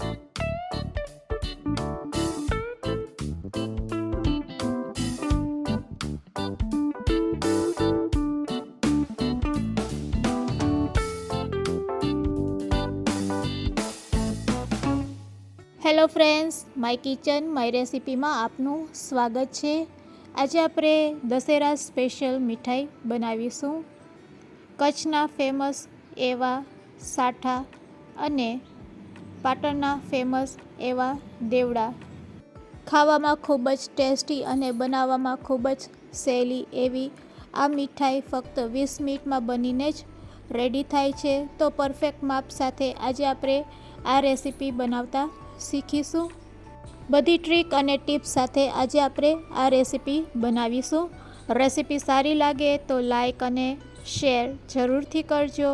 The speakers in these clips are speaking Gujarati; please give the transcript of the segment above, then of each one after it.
Hello friends, my kitchen my રેસિપીમાં આપનું સ્વાગત છે। આજે આપણે દશેરા સ્પેશિયલ મીઠાઈ બનાવીશું। કચ્છના ફેમસ એવા સાઠા અને પાટણના ફેમસ એવા દેવડા। ખાવામાં ખૂબ જ ટેસ્ટી અને બનાવવામાં ખૂબ જ સહેલી એવી આ મીઠાઈ ફક્ત 20 મિનિટમાં બનીને જ રેડી થાય છે। તો પરફેક્ટ માપ સાથે આજે આપણે આ રેસિપી બનાવતા શીખીશું। બધી ટ્રીક અને ટિપ્સ સાથે આજે આપણે આ રેસિપી બનાવીશું। રેસિપી સારી લાગે તો લાઈક અને શેર જરૂરથી કરજો।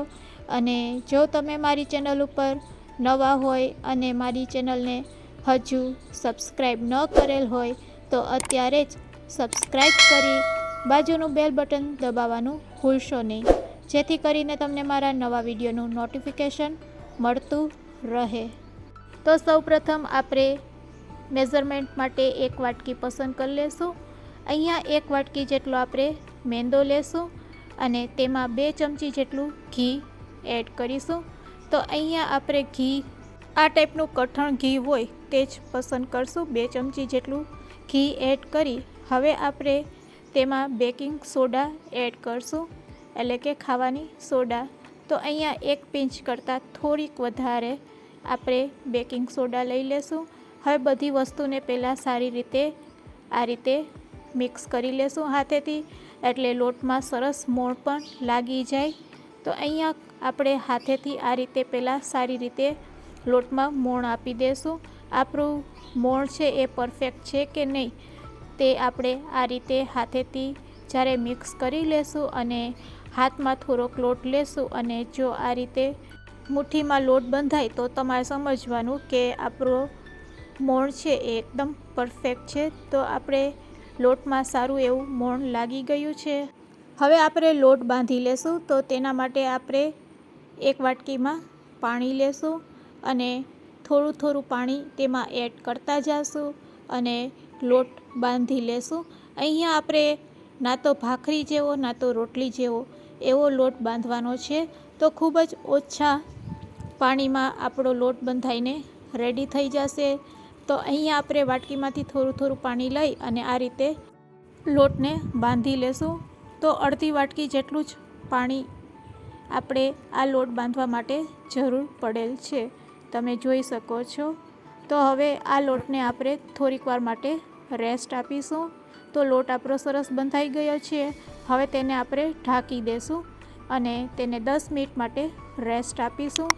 અને જો તમે મારી ચેનલ ઉપર નવા હોય અને મારી ચેનલને હજુ સબસ્ક્રાઈબ ન કરેલ હોય તો અત્યારે જ સબસ્ક્રાઈબ કરી બાજુનું બેલ બટન દબાવવાનું ભૂલશો નહીં, જેથી કરીને તમને મારા નવા વિડીયોનું નોટિફિકેશન મળતું રહે। તો સૌપ્રથમ આપણે મેઝરમેન્ટ માટે એક વાટકી પસંદ કરી લેશું। અહીંયા એક વાટકી જેટલો આપણે મેંદો લેશું અને તેમાં 2 ચમચી જેટલું ઘી એડ કરીશું। તો અહીંયા આપણે ઘી આ ટાઈપનું કઠણ ઘી હોય તે જ પસંદ કરશું। 2 ચમચી જેટલું ઘી એડ કરી હવે આપણે તેમાં બેકિંગ સોડા એડ કરશું, એટલે કે ખાવાની સોડા। તો અહીંયા 1 પિંચ કરતાં થોડીક વધારે આપણે બેકિંગ સોડા લઈ લેશું। હવે બધી વસ્તુને પહેલાં સારી રીતે આ રીતે મિક્સ કરી લેશું હાથેથી, એટલે લોટમાં સરસ મોણ પણ લાગી જાય। તો અહીંયા આપણે હાથેથી આ રીતે પહેલાં સારી રીતે લોટમાં મોણ આપી દેશું। આપણું મોણ છે એ પરફેક્ટ છે કે નહીં તે આપણે આ રીતે હાથેથી જ્યારે મિક્સ કરી લેશું અને હાથમાં થોડોક લોટ લેશું અને જો આ રીતે મુઠ્ઠીમાં લોટ બંધાય તો તમારે સમજવાનું કે આપણો મોણ છે એ એકદમ પરફેક્ટ છે। તો આપણે લોટમાં સારું એવું મોણ લાગી ગયું છે। હવે આપણે લોટ બાંધી લેશું। તો તેના માટે આપણે એક વાટકીમાં પાણી લેશું અને થોડું થોડું પાણી તેમાં એડ કરતા જઈશું અને લોટ બાંધી લેશું। અહીંયા આપણે ના તો ભાખરી જેવો ના તો રોટલી જેવો એવો લોટ બાંધવાનો છે। તો ખૂબ જ ઓછા પાણીમાં આપણો લોટ બંધાઈને રેડી થઈ જશે। તો અહીંયા આપણે વાટકીમાંથી થોડું થોડું પાણી લઈ અને આ રીતે લોટને બાંધી લેશું। તો અડધી વાટકી જેટલું જ પાણી આપણે આ લોટ બાંધવા માટે જરૂર પડેલ છે, તમે જોઈ શકો છો। તો હવે આ લોટને આપણે થોડીક વાર માટે રેસ્ટ આપીશું। તો લોટ આપણો સરસ બંધાઈ ગયો છે। હવે તેને આપણે ઢાંકી દેશું અને તેને 10 મિનિટ માટે રેસ્ટ આપીશું।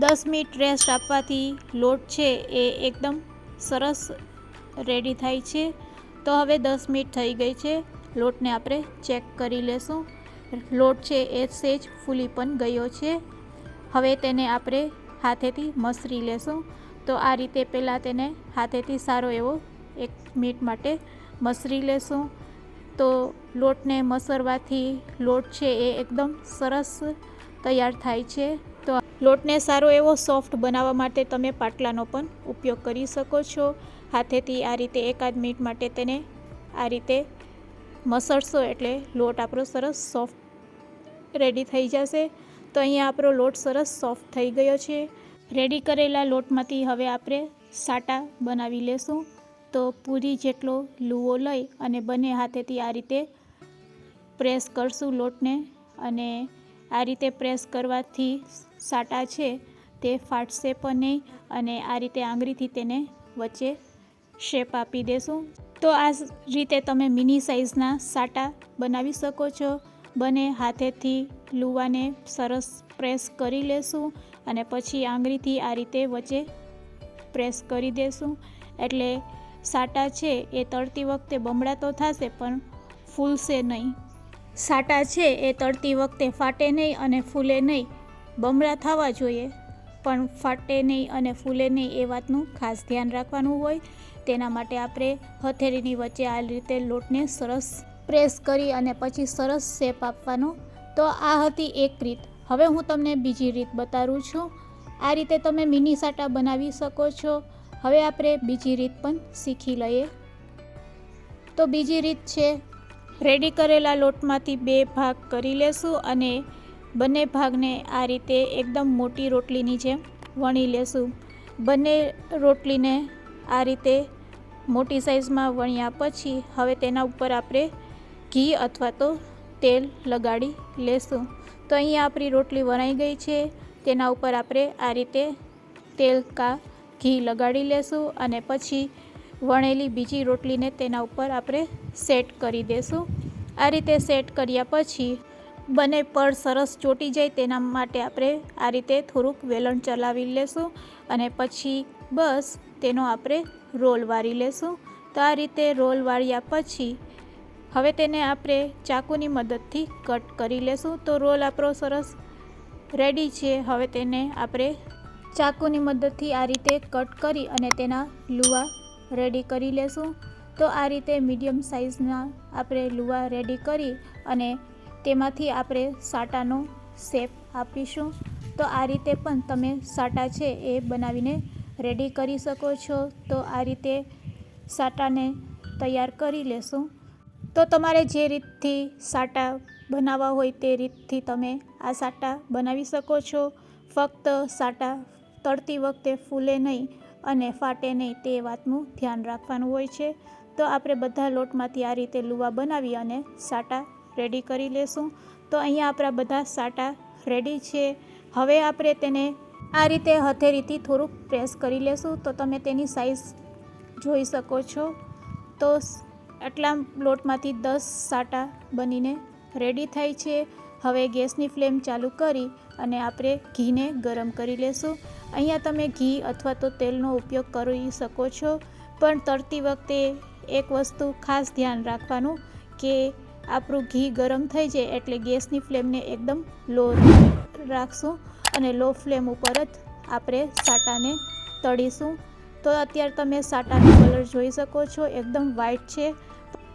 10 મિનિટ રેસ્ટ આપવાથી લોટ છે એ એકદમ સરસ રેડી થાય છે। તો હવે 10 મિનિટ થઈ ગઈ છે। લોટને આપણે ચેક કરી લેશું। લોટ છે એ સહેજ ફૂલી પણ ગયો છે। હવે તેને આપણે હાથેથી મસરી લેશું। તો આ રીતે પહેલાં તેને હાથેથી સારો એવો 1 મિનિટ માટે મસરી લેશું। તો લોટને મસરવાથી લોટ છે એ એકદમ સરસ તૈયાર થાય છે। તો લોટને સારો એવો સોફ્ટ બનાવવા માટે તમે પાટલાનો પણ ઉપયોગ કરી શકો છો। હાથેથી આ રીતે 1-8 મિનિટ માટે તેને આ રીતે મસળશો એટલે લોટ આપણો સરસ સોફ્ટ રેડી થઈ જશે। તો અહીંયા આપણો લોટ સરસ સોફ્ટ થઈ ગયો છે। રેડી કરેલા લોટમાંથી હવે આપણે સાટા બનાવી લેશું। તો પૂરી જેટલો લુવો લઈ અને બંને હાથેથી આ રીતે પ્રેસ કરશું લોટને, અને આ રીતે પ્રેસ કરવાથી સાટા છે તે ફાટશે પણ નહીં અને આ રીતે આંગળીથી તેને વચ્ચે શેપ આપી દેશું। તો આ રીતે તમે મિની સાઇઝના સાટા બનાવી શકો છો। બંને હાથેથી લુવાને સરસ પ્રેસ કરી લેશું અને પછી આંગળીથી આ રીતે વચ્ચે પ્રેસ કરી દેશું, એટલે સાટા છે એ તળતી વખતે બમણા તો થશે પણ ફૂલશે નહીં। સાટા છે એ તળતી વખતે ફાટે નહીં અને ફૂલે નહીં, બમણા થવા જોઈએ પણ ફાટે નહીં અને ફૂલે નહીં એ વાતનું ખાસ ધ્યાન રાખવાનું હોય। તેના માટે આપણે હથેળીની વચ્ચે આ રીતે લોટને સરસ પ્રેસ કરી અને પછી સરસ શેપ આપવાનો। તો આ હતી એક રીત। હવે હું તમને બીજી રીત બતાવું છું। આ રીતે તમે મિની સાટા બનાવી શકો છો. હવે આપણે બીજી રીત પણ શીખી લઈએ. તો બીજી રીત છે, રેડી કરેલા લોટમાંથી 2 ભાગ કરી લેશું અને બંને ભાગને આ રીતે એકદમ મોટી રોટલીની જેમ વણી લેશું. બંને રોટલીને આ રીતે મોટી સાઇઝમાં વણ્યા પછી હવે તેના ઉપર આપણે ઘી અથવા તો તેલ લગાડી લેશું. તો અહીંયા આપણી રોટલી વણાઈ ગઈ છે. તેના ઉપર આપણે આ રીતે તેલ કા ઘી લગાડી લેશું અને પછી વણેલી બીજી રોટલીને તેના ઉપર આપણે સેટ કરી દેશું. આ રીતે સેટ કર્યા પછી બંને પર સરસ ચોંટી જાય તેના માટે આપણે આ રીતે થોડુંક વેલણ ચલાવી લેશું અને પછી બસ તેનો આપણે રોલ વાળી લેશું. તો આ રીતે રોલ વાળ્યા પછી હવે તેને આપણે ચાકુની મદદથી કટ કરી લેશું. તો રોલ આપણો સરસ રેડી છે. હવે તેને આપણે ચાકુની મદદથી આ રીતે કટ કરી અને તેના લુવા રેડી કરી લેશું. તો આ રીતે મીડિયમ સાઇઝના આપણે લુવા રેડી કરી અને તેમાંથી આપણે સાટાનો શેપ આપીશું. તો આ રીતે પણ તમે સાટા છે એ બનાવીને રેડી કરી શકો છો. તો આ રીતે સાટાને તૈયાર કરી લેશું. તો તમારે જે રીતથી સાટા બનાવવા હોય તે રીતથી તમે આ સાટા બનાવી શકો છો. ફક્ત સાટા તળતી વખતે ફૂલે નહીં અને ફાટે નહીં તે વાતનું ધ્યાન રાખવાનું હોય છે. તો આપણે બધા લોટમાંથી આ રીતે લુવા બનાવી અને સાટા રેડી કરી લેશું. તો અહીંયા આપણા બધા સાટા રેડી છે. હવે આપણે તેને આ રીતે હથેળીથી થોડુંક પ્રેસ કરી લેશું. તો તમે તેની સાઇઝ જોઈ શકો છો. તો આટલા લોટમાંથી 10 સાટા બનીને રેડી થાય છે. હવે ગેસની ફ્લેમ ચાલુ કરી અને આપણે ઘીને ગરમ કરી લેશું. અહીંયા તમે ઘી અથવા તો તેલનો ઉપયોગ કરી શકો છો. પણ તળતી વખતે એક વસ્તુ ખાસ ધ્યાન રાખવાનું કે આપણું ઘી ગરમ થઈ જાય એટલે ગેસની ફ્લેમને એકદમ લો રાખશું અને લો ફ્લેમ ઉપર જ આપણે સાટાને તળીશું. તો અત્યારે તમે સાટાનો કલર જોઈ શકો છો, એકદમ વ્હાઈટ છે.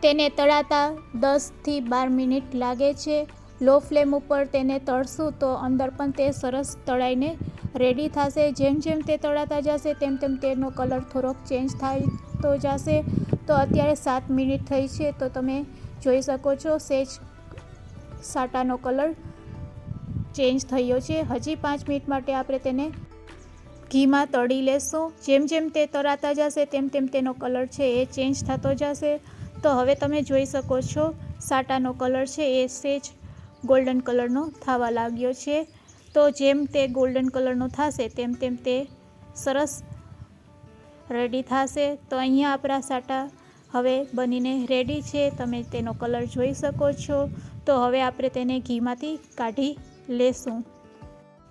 તેને તળાતા 10થી 12 મિનિટ લાગે છે. લો ફ્લેમ ઉપર તેને તળશું તો અંદર પણ તે સરસ તળાઈને રેડી થશે. જેમ જેમ તે તળાતા જશે તેમ તેમ તેનો કલર થોડોક ચેન્જ થતો જશે. તો અત્યારે 7 મિનિટ થઈ છે. તો તમે જોઈ શકો છો સેજ સાટાનો કલર ચેન્જ થયો છે. હજી 5 મિનિટ માટે આપણે તેને ઘીમાં તળી લેશું. જેમ જેમ તે તળાતા જશે તેમ તેમ તેનો કલર છે એ ચેન્જ થતો જશે. તો હવે તમે જોઈ શકો છો સાટાનો કલર છે એ સેજ ગોલ્ડન કલરનો થવા લાગ્યો છે. તો જેમ તે ગોલ્ડન કલરનો થશે તેમ તેમ તે સરસ રેડી થશે. તો અહીંયા આપણા સાટા હવે બનીને રેડી છે. તમે તેનો કલર જોઈ શકો છો. તો હવે આપણે તેને ઘીમાંથી કાઢી લેશું.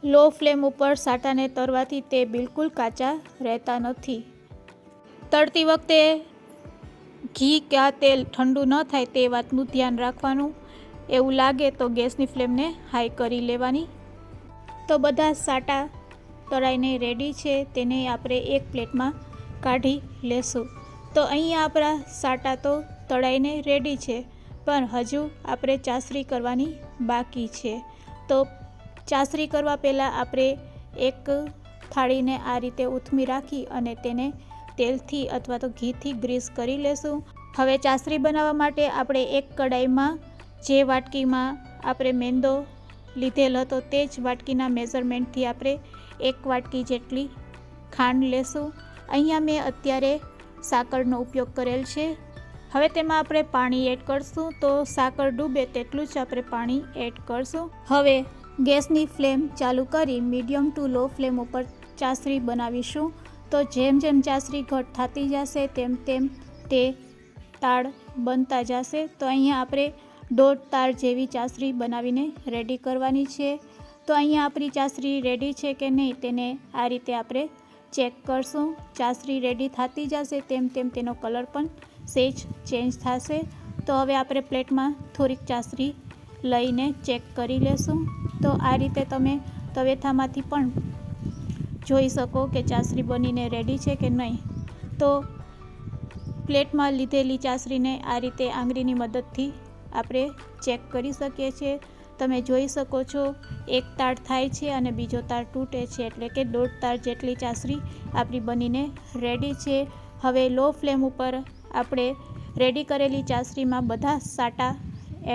લો ફ્લેમ ઉપર સાટાને તળવાથી તે બિલકુલ કાચા રહેતા નથી. તળતી વખતે ઘી કે તેલ ઠંડુ ન થાય તે વાતનું ધ્યાન રાખવાનું. એવું લાગે તો ગેસની ફ્લેમને હાઈ કરી લેવાની. તો બધા સાટા તળાઈને રેડી છે. તેને આપણે એક પ્લેટમાં કાઢી લેશું. તો અહીંયા આપણા સાટા તો તળાઈને રેડી છે, પણ હજુ આપણે ચાસણી કરવાની બાકી છે. તો ચાસણી કરવા પહેલાં આપણે એક થાળીને આ રીતે ઉથમી રાખી અને તેને તેલથી અથવા તો ઘીથી ગ્રીસ કરી લેશું. હવે ચાસણી બનાવવા માટે આપણે એક કડાઈમાં જે વાટકીમાં આપણે મેંદો લીધેલ હતો તે જ વાટકીના મેઝરમેન્ટથી આપણે 1 વાટકી જેટલી ખાંડ લેશું. અહીંયા મેં અત્યારે સાકરનો ઉપયોગ કરેલ છે. હવે તેમાં આપણે પાણી એડ કરશું. તો સાકર ડૂબે તેટલું જ આપણે પાણી એડ કરશું. હવે ગેસની ફ્લેમ ચાલુ કરી મીડિયમ ટુ લો ફ્લેમ ઉપર ચાસણી બનાવીશું. તો જેમ જેમ ચાસણી ઘટ થતી જશે તેમ તેમ તે તાળ બનતા જશે. તો અહીંયા આપણે 1.5 તાળ જેવી ચાસણી બનાવીને રેડી કરવાની છે. તો અહીંયા આપણી ચાસણી રેડી છે કે નહીં તેને આ રીતે આપણે ચેક કરશું. ચાસણી રેડી થતી જશે તેમ તેમ તેનો કલર પણ સેજ ચેન્જ થશે. તો હવે આપણે પ્લેટમાં થોડીક ચાસણી લઈને ચેક કરી લેશું. તો આ રીતે તમે તવેથામાંથી પણ જોઈ શકો કે ચાસણી બનીને રેડી છે કે નહીં. તો પ્લેટમાં લીધેલી ચાસણીને આ રીતે આંગળીની મદદથી આપણે ચેક કરી શકીએ છીએ. તમે જોઈ શકો છો એક તાર થાય છે અને બીજો તાર તૂટે છે, એટલે કે 1.5 તાર જેટલી ચાસણી આપણી બનીને રેડી છે. હવે લો ફ્લેમ ઉપર આપણે રેડી કરેલી ચાસણીમાં બધા સાટા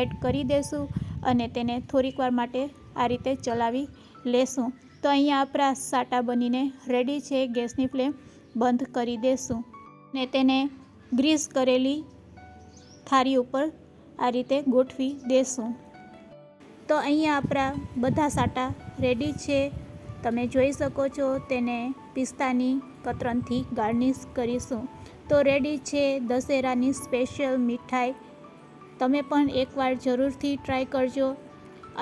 એડ કરી દેશું અને તેને થોડીક વાર માટે આ રીતે ચલાવી લેશું. તો અહીંયા આપણા સાટા બનીને રેડી છે. ગેસની ફ્લેમ બંધ કરી દેશું ને તેને ગ્રીસ કરેલી થાળી ઉપર આ રીતે ગોઠવી દેશું. તો અહીંયા આપણા બધા સાટા રેડી છે. તમે જોઈ શકો છો. તેને પિસ્તાની કતરનથી ગાર્નિશ કરીશું. તો રેડી છે દશેરાની સ્પેશિયલ મીઠાઈ. તમે પણ એકવાર જરૂરથી ટ્રાય કરજો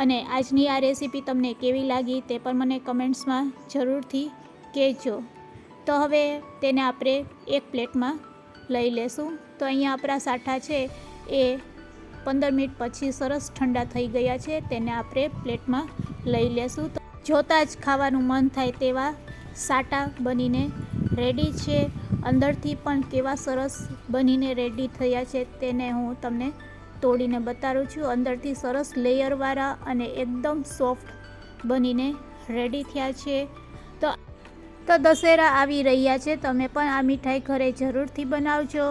અને આજની આ રેસીપી તમને કેવી લાગી તે પણ મને કમેન્ટ્સમાં જરૂરથી કહેજો. તો હવે તેને આપણે એક પ્લેટમાં લઈ લેશું. તો અહીંયા આપણા સાઠા છે એ 15 મિનિટ પછી સરસ ઠંડા થઈ ગયા છે. તેને આપણે પ્લેટમાં લઈ લેશું. તો જોતાં જ ખાવાનું મન થાય તેવા સાટા બનીને રેડી છે. અંદરથી પણ કેવા સરસ બનીને રેડી થયા છે તેને હું તમને તોડીને બતાવું છું. અંદરથી સરસ લેયરવાળા અને એકદમ સોફ્ટ બનીને રેડી થયા છે. તો દશેરા આવી રહ્યા છે. તમે પણ આ મીઠાઈ ઘરે જરૂરથી બનાવજો.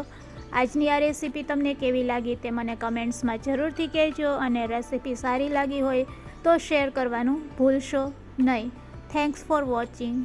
આજની આ રેસીપી તમને કેવી લાગી તે મને કમેન્ટ્સમાં જરૂરથી કહેજો અને રેસીપી સારી લાગી હોય તો શેર કરવાનું ભૂલશો નહીં. Thanks for watching.